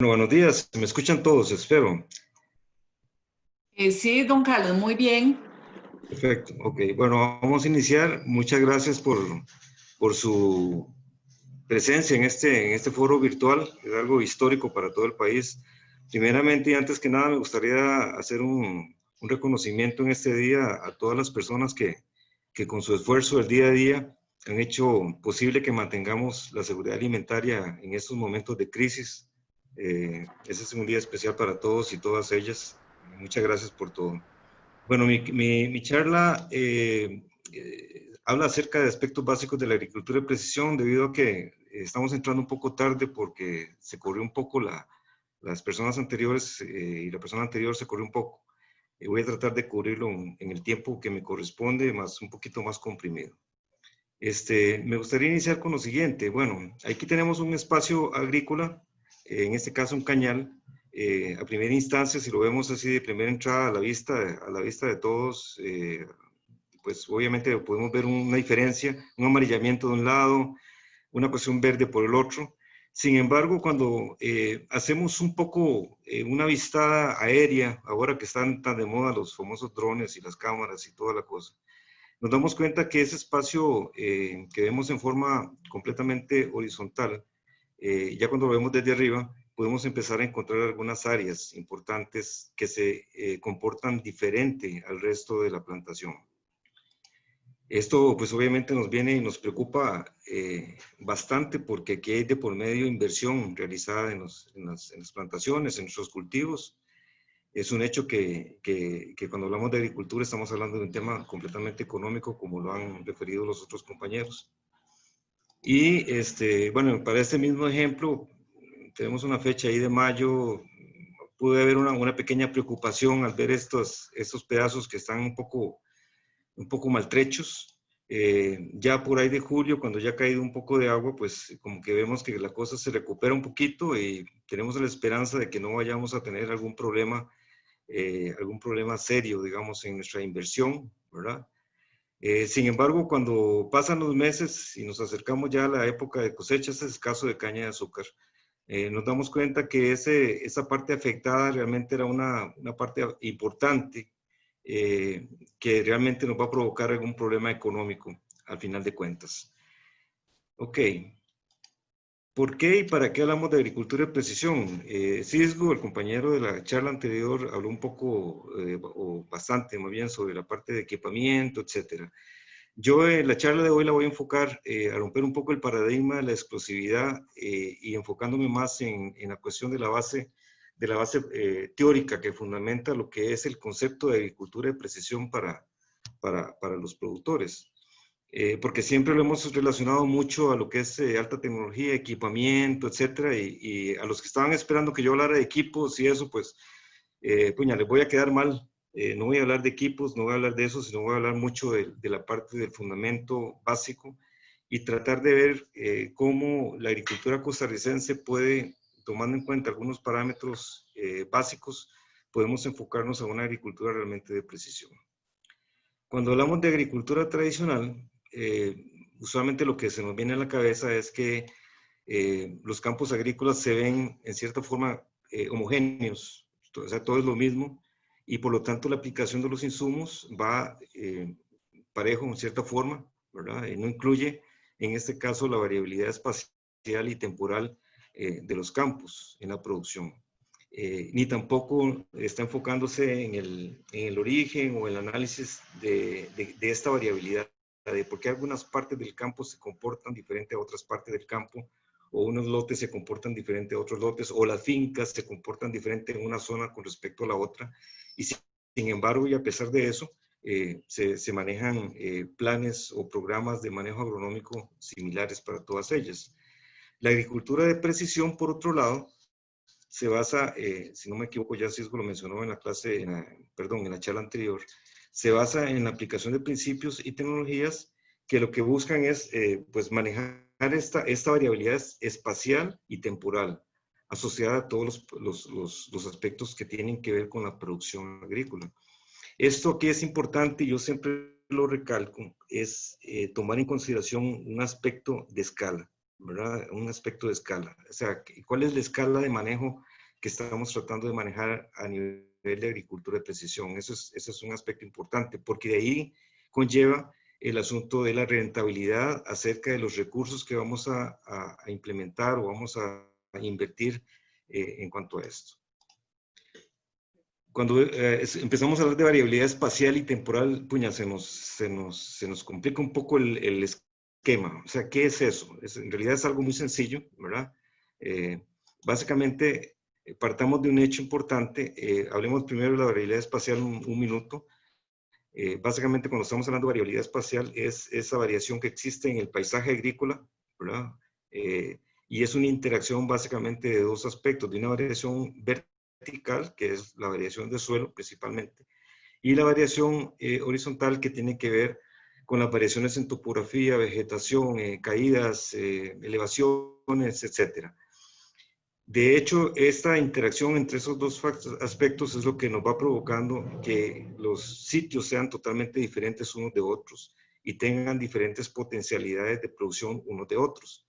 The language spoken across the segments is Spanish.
Bueno, buenos días, me escuchan todos, espero. Sí, don Carlos, muy bien. Perfecto, ok. Bueno, vamos a iniciar. Muchas gracias por su presencia en este foro virtual. Es algo histórico para todo el país. Primeramente y antes que nada, me gustaría hacer un reconocimiento en este día a todas las personas que con su esfuerzo del día a día han hecho posible que mantengamos la seguridad alimentaria en estos momentos de crisis. Ese es un día especial para todos y todas ellas. Muchas gracias por todo. Bueno, mi charla habla acerca de aspectos básicos de la agricultura de precisión, debido a que estamos entrando un poco tarde porque se corrió un poco las personas anteriores y la persona anterior se corrió un poco. Voy a tratar de cubrirlo en el tiempo que me corresponde, más un poquito más comprimido. Me gustaría iniciar con lo siguiente. Bueno, aquí tenemos un espacio agrícola, en este caso un cañal. A primera instancia, si lo vemos así de primera entrada a la vista de todos, pues obviamente podemos ver una diferencia, un amarillamiento de un lado, una cuestión verde por el otro. Sin embargo, cuando hacemos un poco una vista aérea, ahora que están tan de moda los famosos drones y las cámaras y toda la cosa, nos damos cuenta que ese espacio que vemos en forma completamente horizontal, ya cuando lo vemos desde arriba, podemos empezar a encontrar algunas áreas importantes que se comportan diferente al resto de la plantación. Esto pues obviamente nos viene y nos preocupa bastante, porque aquí hay de por medio inversión realizada en las plantaciones, en nuestros cultivos. Es un hecho que cuando hablamos de agricultura estamos hablando de un tema completamente económico, como lo han referido los otros compañeros. Y bueno, para este mismo ejemplo, tenemos una fecha ahí de mayo. Pude haber una pequeña preocupación al ver estos pedazos que están un poco maltrechos. Ya por ahí de julio, cuando ya ha caído un poco de agua, pues como que vemos que la cosa se recupera un poquito y tenemos la esperanza de que no vayamos a tener algún problema serio, digamos, en nuestra inversión, ¿verdad? Sin embargo, cuando pasan los meses y nos acercamos ya a la época de cosechas, es caso de caña de azúcar, nos damos cuenta que esa parte afectada realmente era una parte importante, que realmente nos va a provocar algún problema económico al final de cuentas. Ok, ¿por qué y para qué hablamos de agricultura de precisión? Cisgo, el compañero de la charla anterior, habló un poco, o bastante más bien, sobre la parte de equipamiento, etcétera. Yo en la charla de hoy la voy a enfocar a romper un poco el paradigma de la exclusividad, y enfocándome más en la cuestión de la base teórica que fundamenta lo que es el concepto de agricultura de precisión para los productores. Porque siempre lo hemos relacionado mucho a lo que es alta tecnología, equipamiento, etcétera, y a los que estaban esperando que yo hablara de equipos y eso, pues, puña, les voy a quedar mal. No voy a hablar de equipos, no voy a hablar de eso, sino voy a hablar mucho de la parte del fundamento básico y tratar de ver cómo la agricultura costarricense puede, tomando en cuenta algunos parámetros básicos, podemos enfocarnos a una agricultura realmente de precisión. Cuando hablamos de agricultura tradicional, usualmente lo que se nos viene a la cabeza es que los campos agrícolas se ven en cierta forma homogéneos, o sea, todo es lo mismo, y por lo tanto la aplicación de los insumos va parejo en cierta forma, ¿verdad? No incluye en este caso la variabilidad espacial y temporal de los campos en la producción. Ni tampoco está enfocándose en el origen o el análisis de esta variabilidad, de por qué algunas partes del campo se comportan diferente a otras partes del campo, o unos lotes se comportan diferente a otros lotes, o las fincas se comportan diferente en una zona con respecto a la otra. Y sin embargo, y a pesar de eso, se manejan planes o programas de manejo agronómico similares para todas ellas. La agricultura de precisión, por otro lado, se basa, si no me equivoco, ya Cisco lo mencionó en la clase, perdón, en la charla anterior, se basa en la aplicación de principios y tecnologías que lo que buscan es pues manejar esta variabilidad espacial y temporal asociada a todos los aspectos que tienen que ver con la producción agrícola. Esto aquí es importante, y yo siempre lo recalco, es tomar en consideración un aspecto de escala. ¿verdad? Un aspecto de escala. O sea, ¿cuál es la escala de manejo que estamos tratando de manejar a nivel de agricultura de precisión? Eso es un aspecto importante, porque de ahí conlleva el asunto de la rentabilidad acerca de los recursos que vamos a implementar o vamos a invertir en cuanto a esto. Cuando empezamos a hablar de variabilidad espacial y temporal, puña, se nos complica un poco el esquema. O sea, ¿qué es eso? En realidad es algo muy sencillo, ¿verdad? Básicamente, partamos de un hecho importante. Hablemos primero de la variabilidad espacial un minuto. Básicamente, cuando estamos hablando de variabilidad espacial, es esa variación que existe en el paisaje agrícola, ¿verdad? Y es una interacción básicamente de dos aspectos, de una variación vertical, que es la variación de suelo principalmente, y la variación horizontal, que tiene que ver con las variaciones en topografía, vegetación, caídas, elevaciones, etcétera. De hecho, esta interacción entre esos dos aspectos es lo que nos va provocando que los sitios sean totalmente diferentes unos de otros y tengan diferentes potencialidades de producción unos de otros.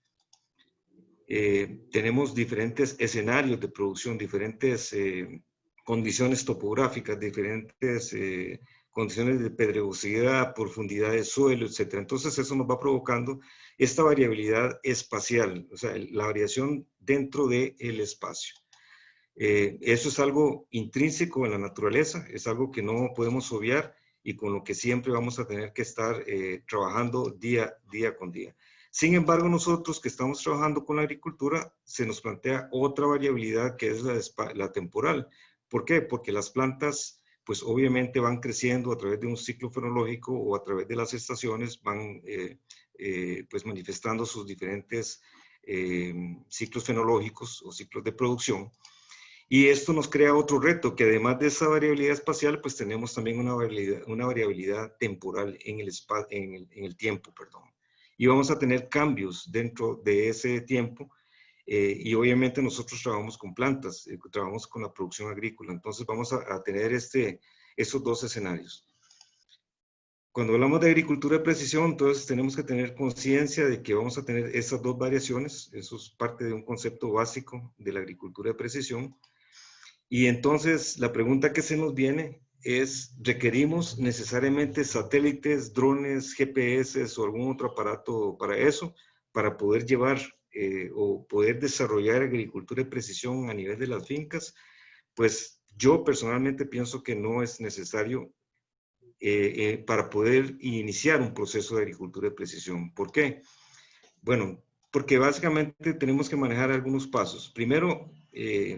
Tenemos diferentes escenarios de producción, diferentes condiciones topográficas, diferentes condiciones de pedregosidad, profundidad de suelo, etc. Entonces eso nos va provocando esta variabilidad espacial, o sea, la variación dentro del espacio. Eso es algo intrínseco en la naturaleza, es algo que no podemos obviar y con lo que siempre vamos a tener que estar trabajando día con día. Sin embargo, nosotros que estamos trabajando con la agricultura, se nos plantea otra variabilidad que es la temporal. ¿Por qué? Porque las plantas, pues obviamente van creciendo a través de un ciclo fenológico o a través de las estaciones, van pues manifestando sus diferentes ciclos fenológicos o ciclos de producción. Y esto nos crea otro reto, que además de esa variabilidad espacial, pues tenemos también una variabilidad temporal en el tiempo, perdón. Y vamos a tener cambios dentro de ese tiempo. Y obviamente nosotros trabajamos con plantas, trabajamos con la producción agrícola. Entonces vamos a tener esos dos escenarios. Cuando hablamos de agricultura de precisión, entonces tenemos que tener conciencia de que vamos a tener esas dos variaciones. Eso es parte de un concepto básico de la agricultura de precisión. Y entonces la pregunta que se nos viene es, ¿requerimos necesariamente satélites, drones, GPS o algún otro aparato para eso, para poder llevar o poder desarrollar agricultura de precisión a nivel de las fincas? Pues yo personalmente pienso que no es necesario para poder iniciar un proceso de agricultura de precisión. ¿Por qué? Bueno, porque básicamente tenemos que manejar algunos pasos. Primero,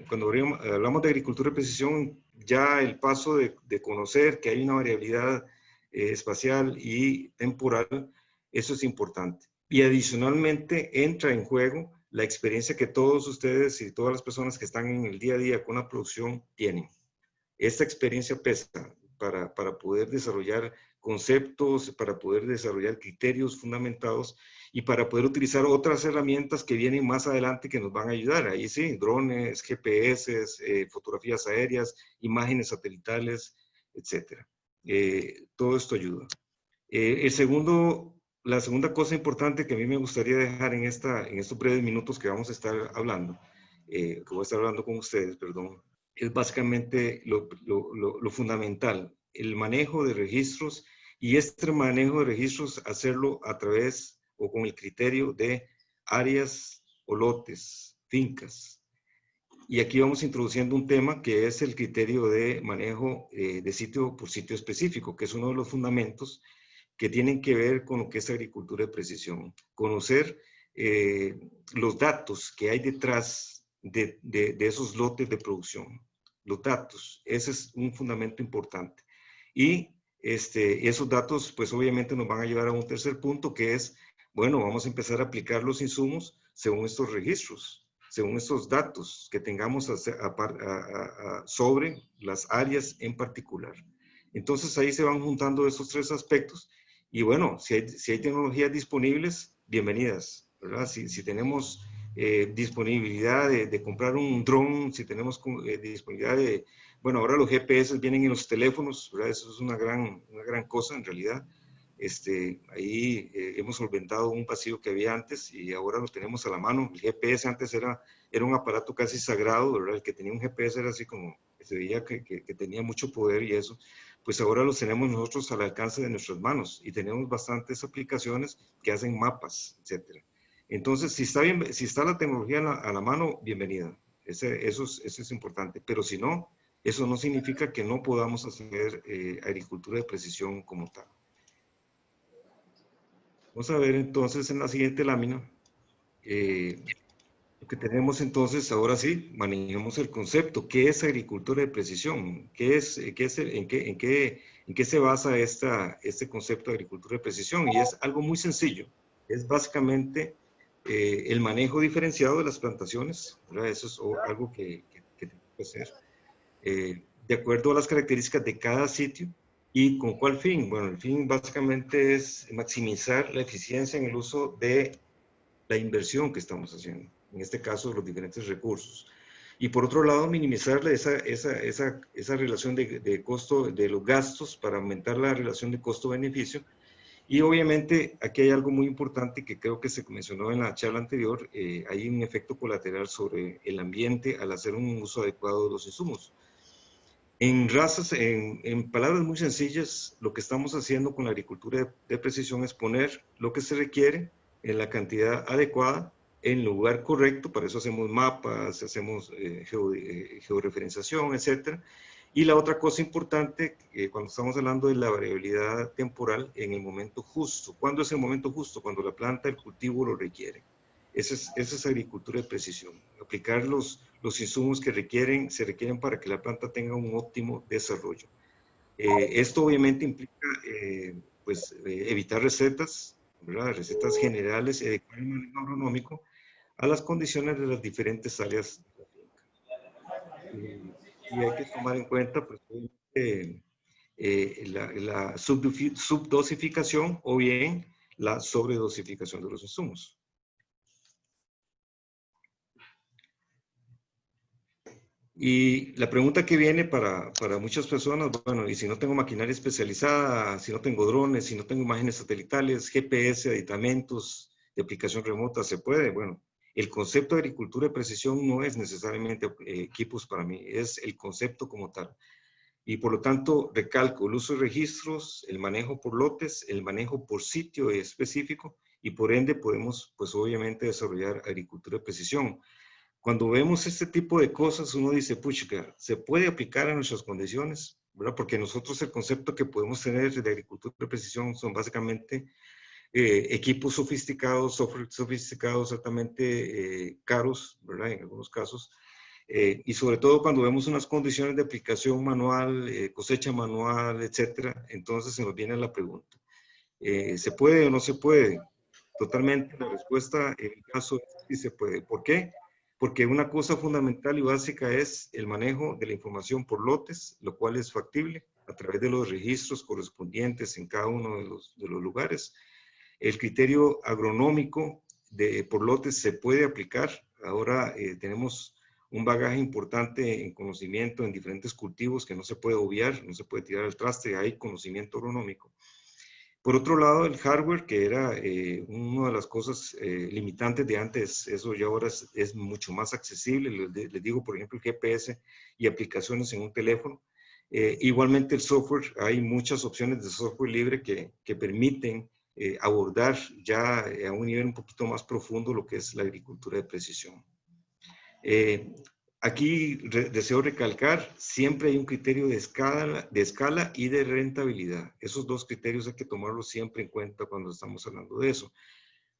cuando hablamos de agricultura de precisión, ya el paso de conocer que hay una variabilidad espacial y temporal, eso es importante. Y adicionalmente entra en juego la experiencia que todos ustedes y todas las personas que están en el día a día con la producción tienen. Esta experiencia pesa para poder desarrollar conceptos, para poder desarrollar criterios fundamentados y para poder utilizar otras herramientas que vienen más adelante que nos van a ayudar. Ahí sí, drones, GPS, fotografías aéreas, imágenes satelitales, etc. Todo esto ayuda. La segunda cosa importante que a mí me gustaría dejar en estos breves minutos que vamos a estar hablando, que voy a estar hablando con ustedes, perdón, es básicamente lo fundamental, el manejo de registros y este manejo de registros hacerlo a través o con el criterio de áreas o lotes, fincas. Y aquí vamos introduciendo un tema que es el criterio de manejo de sitio por sitio específico, que es uno de los fundamentos que tienen que ver con lo que es agricultura de precisión. Conocer los datos que hay detrás de esos lotes de producción. Los datos, ese es un fundamento importante. Y esos datos, pues obviamente nos van a llevar a un tercer punto, que es, bueno, vamos a empezar a aplicar los insumos según estos registros, según estos datos que tengamos sobre las áreas en particular. Entonces ahí se van juntando esos tres aspectos y bueno, si hay tecnologías disponibles, bienvenidas, ¿verdad? Si tenemos disponibilidad de comprar un dron, si tenemos disponibilidad de, bueno, ahora los GPS vienen en los teléfonos, ¿verdad? Eso es una gran cosa en realidad. Ahí hemos solventado un vacío que había antes y ahora lo tenemos a la mano. El GPS antes era un aparato casi sagrado, ¿verdad? El que tenía un GPS era así como, se veía que tenía mucho poder y eso. Pues ahora los tenemos nosotros al alcance de nuestras manos y tenemos bastantes aplicaciones que hacen mapas, etcétera. Entonces, si está la tecnología a la mano, bienvenida. Eso es importante. Pero si no, eso no significa que no podamos hacer agricultura de precisión como tal. Vamos a ver entonces en la siguiente lámina. Lo que tenemos entonces, ahora sí, manejamos el concepto. ¿Qué es agricultura de precisión? ¿En qué se basa este concepto de agricultura de precisión? Y es algo muy sencillo. Es básicamente el manejo diferenciado de las plantaciones, ¿verdad? Eso es algo que tenemos que hacer. De acuerdo a las características de cada sitio. ¿Y con cuál fin? Bueno, el fin básicamente es maximizar la eficiencia en el uso de la inversión que estamos haciendo, en este caso los diferentes recursos. Y por otro lado, minimizar esa relación de costo de los gastos para aumentar la relación de costo-beneficio. Y obviamente aquí hay algo muy importante que creo que se mencionó en la charla anterior, hay un efecto colateral sobre el ambiente al hacer un uso adecuado de los insumos. En palabras muy sencillas, lo que estamos haciendo con la agricultura de precisión es poner lo que se requiere en la cantidad adecuada, en el lugar correcto, para eso hacemos mapas, hacemos georreferenciación, etc. Y la otra cosa importante, cuando estamos hablando de la variabilidad temporal, en el momento justo. ¿Cuándo es el momento justo? Cuando la planta, el cultivo lo requiere. Esa es agricultura de precisión. Aplicar los insumos que se requieren para que la planta tenga un óptimo desarrollo. Esto obviamente implica evitar recetas, ¿verdad? Recetas generales y adecuar el manejo agronómico a las condiciones de las diferentes áreas de la finca. Y hay que tomar en cuenta pues, la subdosificación o bien la sobredosificación de los insumos. Y la pregunta que viene para muchas personas, bueno, y si no tengo maquinaria especializada, si no tengo drones, si no tengo imágenes satelitales, GPS, aditamentos de aplicación remota, ¿se puede? Bueno, el concepto de agricultura de precisión no es necesariamente equipos para mí, es el concepto como tal. Y por lo tanto, recalco el uso de registros, el manejo por lotes, el manejo por sitio específico, y por ende podemos, pues obviamente, desarrollar agricultura de precisión. Cuando vemos este tipo de cosas, uno dice, pucha, ¿se puede aplicar a nuestras condiciones? ¿Verdad? Porque nosotros el concepto que podemos tener de agricultura de precisión son básicamente equipos sofisticados, software sofisticados, altamente caros, ¿verdad? En algunos casos. Y sobre todo cuando vemos unas condiciones de aplicación manual, cosecha manual, etcétera, entonces se nos viene la pregunta, ¿se puede o no se puede? Totalmente, la respuesta en mi caso es sí se puede. ¿Por qué? Porque una cosa fundamental y básica es el manejo de la información por lotes, lo cual es factible a través de los registros correspondientes en cada uno de los lugares. El criterio agronómico por lotes se puede aplicar. Ahora tenemos un bagaje importante en conocimiento en diferentes cultivos que no se puede obviar, no se puede tirar al traste, hay conocimiento agronómico. Por otro lado, el hardware, que era una de las cosas limitantes de antes, eso ya ahora es mucho más accesible. Les digo, por ejemplo, el GPS y aplicaciones en un teléfono. Igualmente el software, hay muchas opciones de software libre que permiten abordar ya a un nivel un poquito más profundo lo que es la agricultura de precisión. Aquí deseo recalcar, siempre hay un criterio de escala y de rentabilidad. Esos dos criterios hay que tomarlos siempre en cuenta cuando estamos hablando de eso.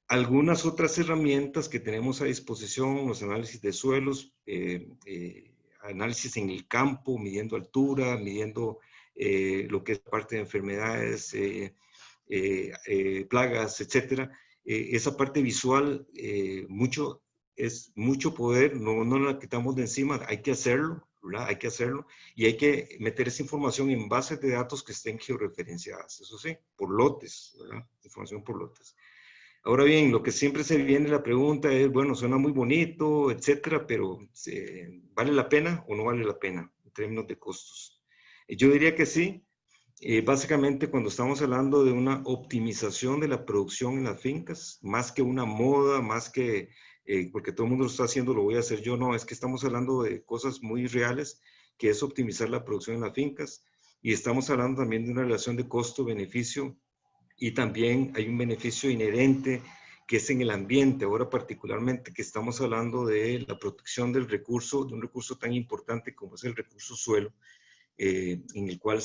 Algunas otras herramientas que tenemos a disposición, los análisis de suelos, análisis en el campo, midiendo altura, midiendo lo que es parte de enfermedades, plagas, etcétera. Esa parte visual, es mucho poder, no la quitamos de encima, hay que hacerlo, ¿verdad? Hay que hacerlo y hay que meter esa información en bases de datos que estén georreferenciadas, eso sí, por lotes, ¿verdad? Información por lotes. Ahora bien, lo que siempre se viene la pregunta es, bueno, suena muy bonito, etcétera, pero ¿vale la pena o no vale la pena en términos de costos? Yo diría que sí, Básicamente, cuando estamos hablando de una optimización de la producción en las fincas, más que una moda, más que porque todo el mundo lo está haciendo, lo voy a hacer yo, no, es que estamos hablando de cosas muy reales, que es optimizar la producción en las fincas, y estamos hablando también de una relación de costo-beneficio, y también hay un beneficio inherente que es en el ambiente, ahora particularmente que estamos hablando de la protección del recurso, de un recurso tan importante como es el recurso suelo, en el cual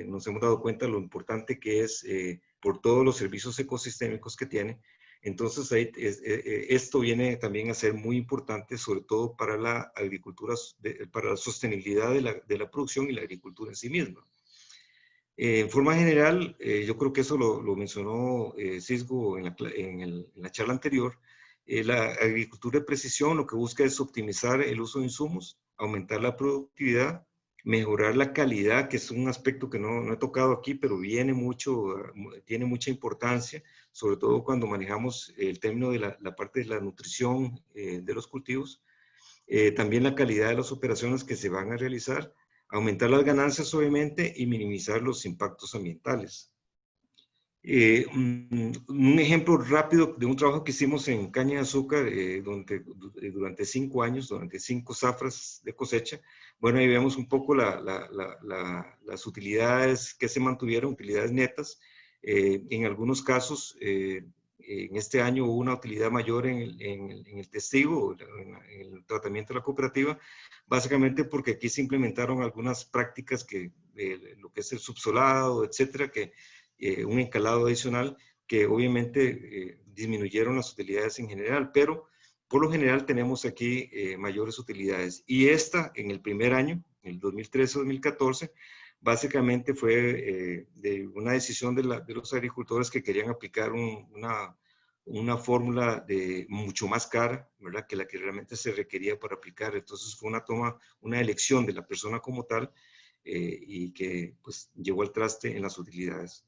nos hemos dado cuenta de lo importante que es por todos los servicios ecosistémicos que tiene. Entonces, esto viene también a ser muy importante, sobre todo para la agricultura, para la sostenibilidad de la producción y la agricultura en sí misma. En forma general, yo creo que eso lo mencionó Cisgo en la charla anterior. La agricultura de precisión lo que busca es optimizar el uso de insumos, aumentar la productividad, mejorar la calidad, que es un aspecto que no he tocado aquí, pero tiene mucha importancia, sobre todo cuando manejamos el término de la parte de la nutrición de los cultivos. También la calidad de las operaciones que se van a realizar, aumentar las ganancias obviamente y minimizar los impactos ambientales. Un ejemplo rápido de un trabajo que hicimos en caña de azúcar durante 5 años, durante 5 zafras de cosecha. Bueno, ahí vemos un poco las utilidades que se mantuvieron, utilidades netas. En algunos casos, en este año hubo una utilidad mayor en el testigo, en el tratamiento de la cooperativa, básicamente porque aquí se implementaron algunas prácticas lo que es el subsolado, etcétera, un encalado adicional que obviamente disminuyeron las utilidades en general, pero por lo general tenemos aquí mayores utilidades. Y esta, en el primer año, el 2013-2014, básicamente fue de una decisión de los agricultores que querían aplicar una fórmula mucho más cara, ¿verdad?, que la que realmente se requería para aplicar. Entonces fue una elección de la persona como tal y que pues llevó al traste en las utilidades.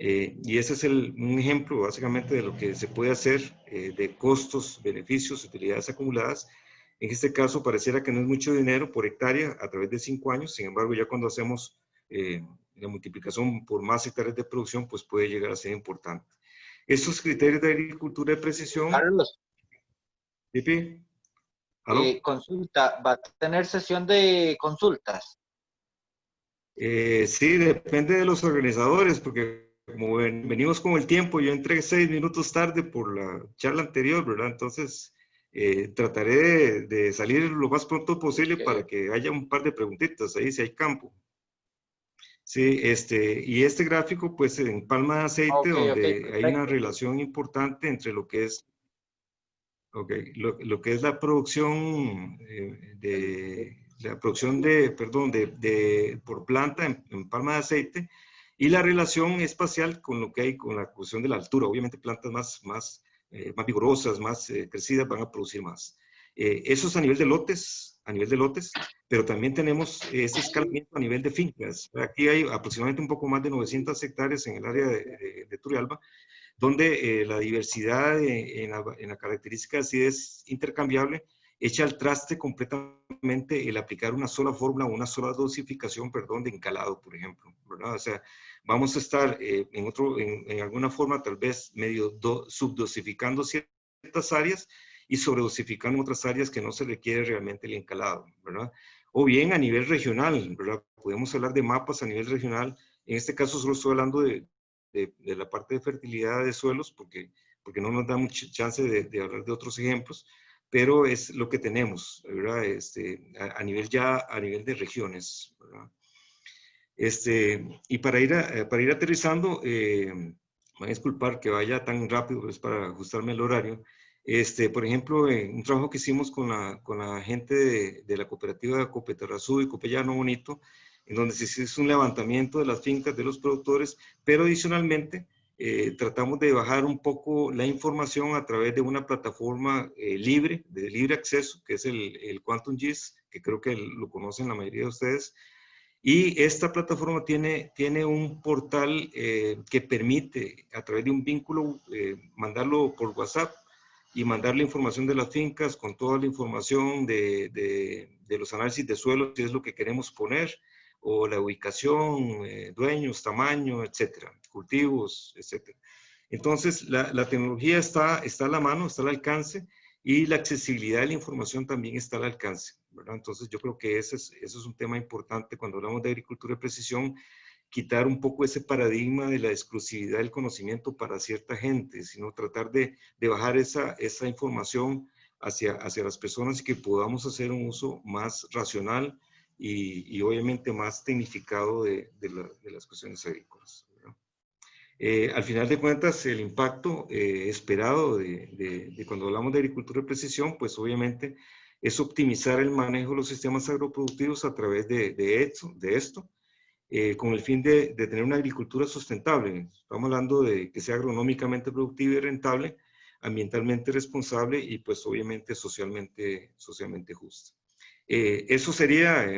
Y ese es un ejemplo básicamente de lo que se puede hacer de costos, beneficios, utilidades acumuladas. En este caso pareciera que no es mucho dinero por hectárea a través de 5 años, sin embargo ya cuando hacemos la multiplicación por más hectáreas de producción, pues puede llegar a ser importante. Estos criterios de agricultura de precisión... Carlos, ¿Pipi? ¿Aló? consulta, ¿va a tener sesión de consultas? Sí, depende de los organizadores, porque como venimos con el tiempo, yo entré 6 minutos tarde por la charla anterior, ¿verdad? Entonces, trataré de salir lo más pronto posible para que haya un par de preguntitas ahí, si hay campo. Sí, y este gráfico, pues en palma de aceite, donde hay una relación importante entre lo que es, lo que es la producción por planta en palma de aceite y la relación espacial con lo que hay con la cuestión de la altura. Obviamente plantas más vigorosas, más crecidas van a producir más. Eso es a nivel de lotes, pero también tenemos ese escalamiento a nivel de fincas. Aquí hay aproximadamente un poco más de 900 hectáreas en el área de Turrialba, donde la diversidad en la característica de acidez intercambiable echa al traste completamente el aplicar una sola fórmula o una sola dosificación, perdón, de encalado, por ejemplo, ¿verdad? O sea, vamos a estar en alguna forma tal vez medio subdosificando ciertas áreas y sobredosificando otras áreas que no se requiere realmente el encalado, ¿verdad? O bien a nivel regional, ¿verdad? Podemos hablar de mapas a nivel regional. En este caso solo estoy hablando de la parte de fertilidad de suelos, porque no nos da mucha chance de hablar de otros ejemplos, pero es lo que tenemos, ¿verdad? A nivel de regiones, ¿verdad? Y para ir aterrizando, van a disculpar que vaya tan rápido, pues para ajustarme el horario. Por ejemplo, un trabajo que hicimos con la gente de la cooperativa Copetarrazú y Copellano Bonito, en donde se hizo un levantamiento de las fincas de los productores, pero adicionalmente tratamos de bajar un poco la información a través de una plataforma libre, de libre acceso, que es el Quantum GIS, que creo que lo conocen la mayoría de ustedes. Y esta plataforma tiene un portal que permite, a través de un vínculo, mandarlo por WhatsApp y mandar la información de las fincas con toda la información de los análisis de suelo, si es lo que queremos poner, o la ubicación, dueños, tamaño, etcétera, cultivos, etcétera. Entonces, la tecnología está a la mano, está al alcance, y la accesibilidad de la información también está al alcance, ¿verdad? Entonces, yo creo que ese es un tema importante cuando hablamos de agricultura de precisión, quitar un poco ese paradigma de la exclusividad del conocimiento para cierta gente, sino tratar de bajar esa información hacia las personas y que podamos hacer un uso más racional y obviamente más tecnificado de las cuestiones agrícolas, ¿verdad? Al final de cuentas, el impacto esperado de cuando hablamos de agricultura de precisión, pues obviamente es optimizar el manejo de los sistemas agroproductivos a través de esto, con el fin de tener una agricultura sustentable. Estamos hablando de que sea agronómicamente productiva y rentable, ambientalmente responsable y pues obviamente socialmente justa. Eso sería